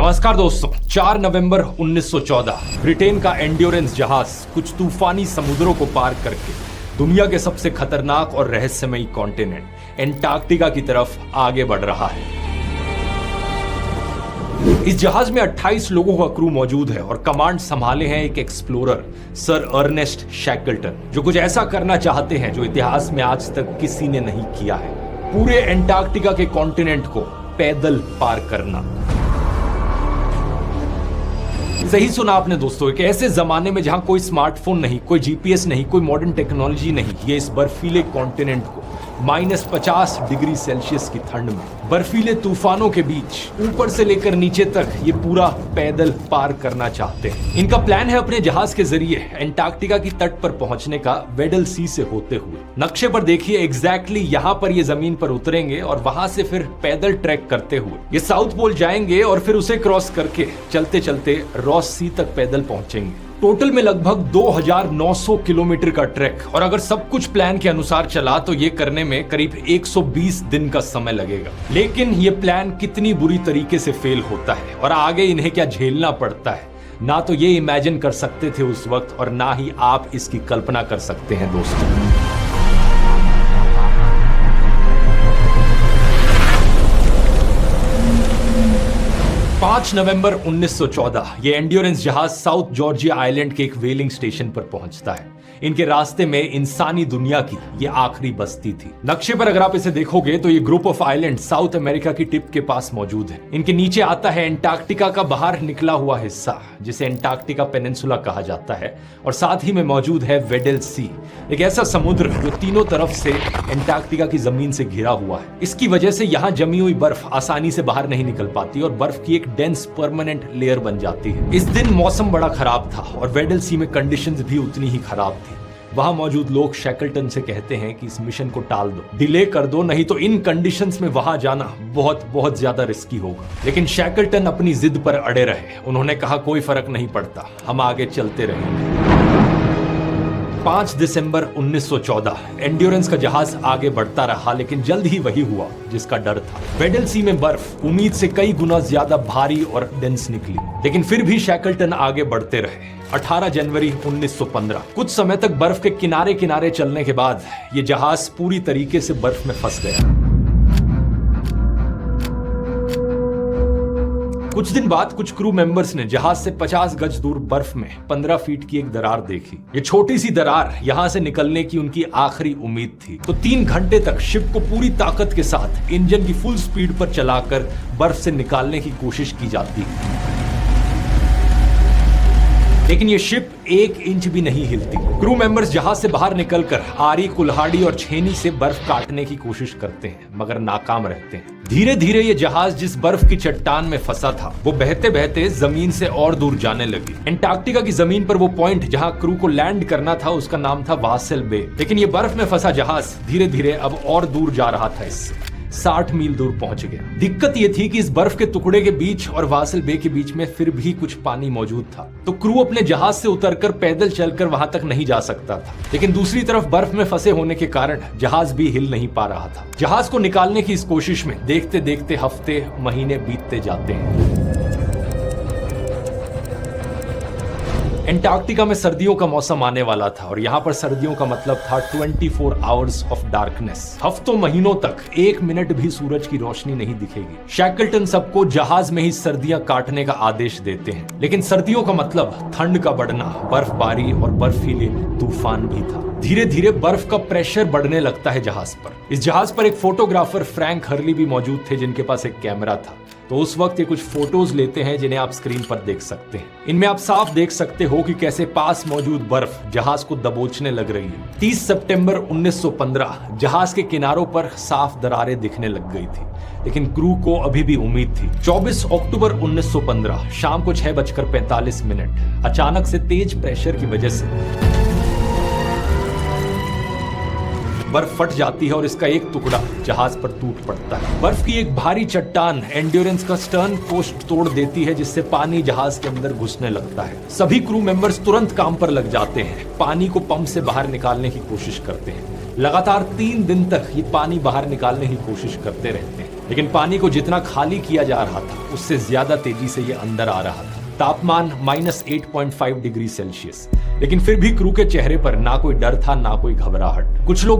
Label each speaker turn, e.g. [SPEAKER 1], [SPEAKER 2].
[SPEAKER 1] नमस्कार दोस्तों, 4 नवंबर 1914 ब्रिटेन का एंड्योरेंस जहाज कुछ तूफानी समुद्रों को पार करके दुनिया के सबसे खतरनाक और रहस्यमयी कॉन्टिनेंट एंटार्क्टिका की तरफ आगे बढ़ रहा है। इस जहाज में 28 लोगों का क्रू मौजूद है और कमांड संभाले हैं एक एक्सप्लोरर सर अर्नेस्ट शैकल्टन, जो कुछ ऐसा करना चाहते हैं जो इतिहास में आज तक किसी ने नहीं किया है, पूरे एंटार्क्टिका के कॉन्टिनेंट को पैदल पार करना। सही सुना आपने दोस्तों, एक ऐसे जमाने में जहां कोई स्मार्टफोन नहीं, कोई जीपीएस नहीं, कोई मॉडर्न टेक्नोलॉजी नहीं, ये इस बर्फीले कॉन्टिनेंट को -50 डिग्री सेल्सियस की ठंड में बर्फीले तूफानों के बीच ऊपर से लेकर नीचे तक ये पूरा पैदल पार करना चाहते हैं। इनका प्लान है अपने जहाज के जरिए एंटार्क्टिका की तट पर पहुंचने का, वेडल सी से होते हुए। नक्शे पर देखिए, एग्जैक्टली यहाँ पर ये जमीन पर उतरेंगे और वहां से फिर पैदल ट्रैक करते हुए ये साउथ पोल जाएंगे और फिर उसे क्रॉस करके चलते चलते रॉस सी तक पैदल पहुंचेंगे। टोटल में लगभग 2900 किलोमीटर का ट्रैक, और अगर सब कुछ प्लान के अनुसार चला तो ये करने में करीब 120 दिन का समय लगेगा। लेकिन ये प्लान कितनी बुरी तरीके से फेल होता है और आगे इन्हें क्या झेलना पड़ता है, ना तो ये इमेजिन कर सकते थे उस वक्त और ना ही आप इसकी कल्पना कर सकते हैं दोस्तों। 5 नवंबर 1914 ये एंड्योरेंस जहाज साउथ जॉर्जिया आइलैंड के एक व्हेलिंग स्टेशन पर पहुंचता है। इनके रास्ते में इंसानी दुनिया की ये आखिरी बस्ती थी। नक्शे पर अगर आप इसे देखोगे तो ये group of island south America की टिप के पास मौजूद है। इनके नीचे आता है एंटार्क्टिका का बाहर निकला हुआ हिस्सा, जिसे एंटार्क्टिका पेनिनसुला कहा जाता है, और साथ ही में मौजूद है वेडल सी, एक ऐसा समुद्र जो तीनों तरफ से एंटार्क्टिका की जमीन से घिरा हुआ है। इसकी वजह से यहाँ जमी हुई बर्फ आसानी से बाहर नहीं निकल पाती और बर्फ की एक डेंस परमानेंट लेयर बन जाती है। इस दिन मौसम बड़ा खराब था और वेडल सी में कंडीशंस भी उतनी ही खराब थी। वहां मौजूद लोग शैकल्टन से कहते हैं कि इस मिशन को टाल दो, डिले कर दो, नहीं तो इन कंडीशंस में वहां जाना बहुत ज्यादा रिस्की होगा। लेकिन शैकल्टन अपनी जिद पर अड़े रहे। उन्होंने कहा कोई फर्क नहीं पड़ता, हम आगे चलते रहेंगे। 5 दिसंबर 1914 एंड्योरेंस का जहाज आगे बढ़ता रहा, लेकिन जल्द ही वही हुआ जिसका डर था। वेडल सी में बर्फ उम्मीद से कई गुना ज्यादा भारी और डेंस निकली, लेकिन फिर भी शैकल्टन आगे बढ़ते रहे। 18 जनवरी 1915 कुछ समय तक बर्फ के किनारे किनारे चलने के बाद ये जहाज पूरी तरीके से बर्फ में फंस गया। कुछ दिन बाद कुछ क्रू मेंबर्स ने जहाज से 50 गज दूर बर्फ में 15 फीट की एक दरार देखी। ये छोटी सी दरार यहां से निकलने की उनकी आखिरी उम्मीद थी। तो 3 घंटे तक शिप को पूरी ताकत के साथ इंजन की फुल स्पीड पर चलाकर बर्फ से निकालने की कोशिश की जाती है, लेकिन ये शिप 1 इंच भी नहीं हिलती। क्रू मेंबर्स जहाज से बाहर निकलकर आरी, कुल्हाड़ी और छेनी से बर्फ काटने की कोशिश करते हैं, मगर नाकाम रहते हैं। धीरे धीरे ये जहाज जिस बर्फ की चट्टान में फंसा था वो बहते बहते जमीन से और दूर जाने लगी। एंटार्क्टिका की जमीन पर वो पॉइंट जहां क्रू को लैंड करना था उसका नाम था वासेल बे। लेकिन ये बर्फ में फंसा जहाज धीरे धीरे अब और दूर जा रहा था, इससे 60 मील दूर पहुंच गया। दिक्कत यह थी कि इस बर्फ के टुकड़े के बीच और वासेल बे के बीच में फिर भी कुछ पानी मौजूद था, तो क्रू अपने जहाज से उतरकर पैदल चलकर वहां तक नहीं जा सकता था। लेकिन दूसरी तरफ बर्फ में फंसे होने के कारण जहाज भी हिल नहीं पा रहा था। जहाज को निकालने की इस कोशिश में देखते देखते हफ्ते महीने बीतते जाते हैं। एंटार्क्टिका में सर्दियों का मौसम आने वाला था और यहाँ पर सर्दियों का मतलब था 24 आवर्स ऑफ डार्कनेस। हफ्तों महीनों तक 1 मिनट भी सूरज की रोशनी नहीं दिखेगी। शैकल्टन सबको जहाज में ही सर्दियां काटने का आदेश देते हैं, लेकिन सर्दियों का मतलब ठंड का बढ़ना, बर्फबारी और बर्फीले तूफान भी था। धीरे धीरे बर्फ का प्रेशर बढ़ने लगता है जहाज पर। इस जहाज पर एक फोटोग्राफर फ्रैंक हर्ली भी मौजूद थे, जिनके पास एक कैमरा था। तो उस वक्त ये कुछ फोटोज लेते हैं जिन्हें आप स्क्रीन पर देख सकते हैं। इनमें आप साफ देख सकते हो कि कैसे पास मौजूद बर्फ जहाज को दबोचने लग रही है। 30 सितंबर 1915 जहाज के किनारों पर साफ दरारें दिखने लग गई थी, लेकिन क्रू को अभी भी उम्मीद थी। 24 अक्टूबर 1915 शाम को 6:45 अचानक से तेज प्रेशर की वजह से बर्फ फट जाती है और इसका एक टुकड़ा जहाज पर टूट पड़ता है। बर्फ की एक भारी चट्टान एंड्योरेंस का स्टर्न पोस्ट तोड़ देती है, जिससे पानी जहाज के अंदर घुसने लगता है। सभी क्रू मेंबर्स तुरंत काम पर लग जाते हैं, पानी को पंप से बाहर निकालने की कोशिश करते हैं। लगातार 3 दिन तक ये पानी बाहर निकालने की कोशिश करते रहते हैं। लेकिन पानी को जितना खाली किया जा रहा था उससे ज्यादा तेजी से ये अंदर आ रहा था। तापमान -8.5 डिग्री सेल्सियस। लेकिन फिर भी क्रू के चेहरे पर ना कोई डर था ना कोई घबराहट। कुछ लोग